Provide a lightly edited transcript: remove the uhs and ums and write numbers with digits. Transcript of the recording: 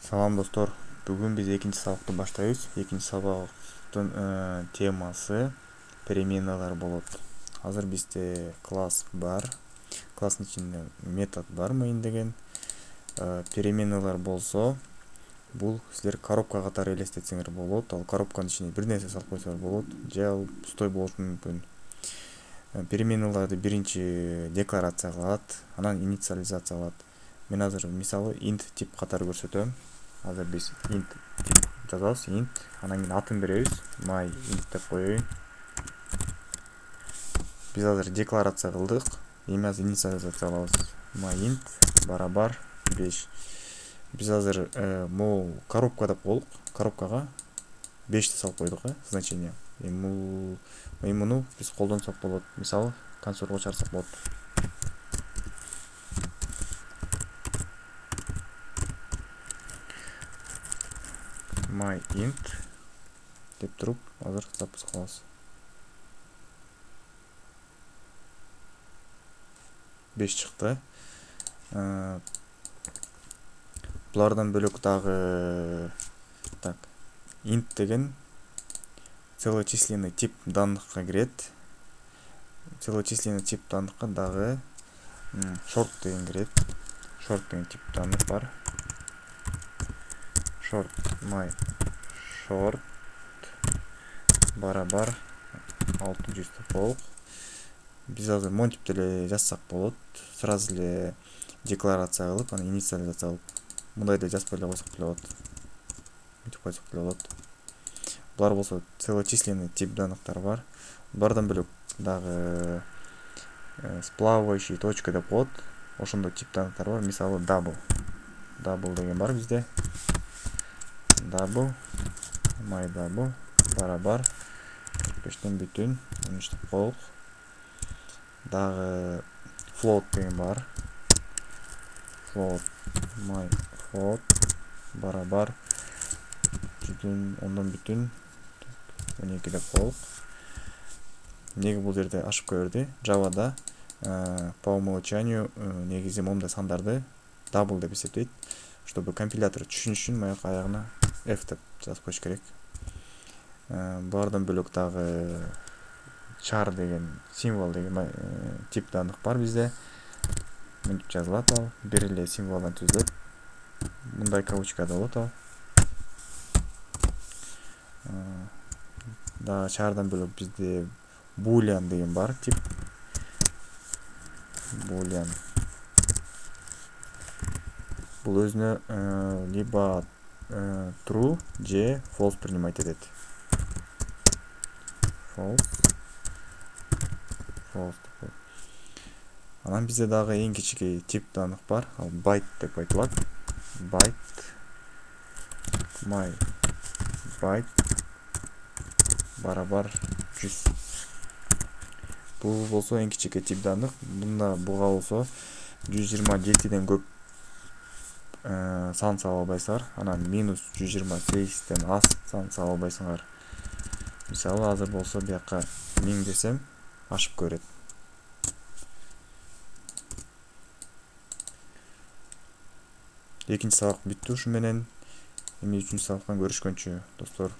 Салам достор, бүгүн биз экинчи сабакты баштайбыз. Экинчи сабактын темасы переменналар болот. Азыр бизде класс бар. Класстын ичинде метод бар деген. Переменналар болсо, бул силер коробка катары элестетсеңер болот. Ал коробканын ичине бир нерсе салып койсоңор болот, же ал пустой болушу мүмкүн. Переменналарды биринчи декларация кылат, анан инициализация кылат. Мен азыр мисалы int тип катары көрсөтөм. Азыр биз int тип жазабыз, int, анан кийин атын беребиз, my int деп коеюн. Биз азыр декларация кылдык, эми азыр инициализация кылабыз. My int барабар 5. Биз азыр могу коробка деп коелук, коробкага 5 салып койдук, значение. Эми муну биз колдонсок болот. Мисалы консольго чыгарсак болот. My int деп туруп азыр запуск кылабыз. 5 чыкты. Булардан бөлөк дагы int деген целочисленный тип данныхка кирет. Целочисленный тип данныхка дагы short деген кирет. Short деген тип данных бар. Short my short барабар 600 деп коелук. Биз азыр монтип эле жазсак болот. Сразу эле декларация кылып, анан инициализация кылып, мындай эле жазып эле койсок деле болот. Мынтип койсок деле болот. Булар болсо целочисленный тип данныктар бар. Булардан бөлөк дагы сплавающий точка деп коет. Ошондой тип данныктар бар. Мисалы double. Double деген бар бизде. Double my double барабар 45 бүтүн 13 деп коелук. Дагы float деген бар. Float my float барабар 10 бүтүн 12 деп коелук. Неге бул жерде ашып көрдү? Java'да по умолчанию негизи момундай сандарды double деп эсептейт. Чтобы компилятор түшүнүшүн маяк аягына f деп жазып коюш керек. Булардан бөлөк дагы char деген символ деген тип данных бар бизде. Мынтип жазылат ал, бир эле символдон түзүлөт. Мындай кавычкада болот ал. Дагы charдан бөлөк бизде boolean деген бар тип. Boolean. Бул өзүнө либо true же false принимать этет. False. Анан бизде дагы эң кичинекей тип данных бар. Ал byte деп айтылат. Byte my byte барабар 100. Бул болсо эң кичинекей тип данных. Буга болсо 127ден көп сан сала албайсыңар. Анан минус 128ден аз сан сала албайсыңар. Мисалы азыр болсо бияка 1000 десем ашып көрөт. Экинчи сабак бүттү ушу менен. Эми үчүнчү сабактан көрүшкөнчө достор.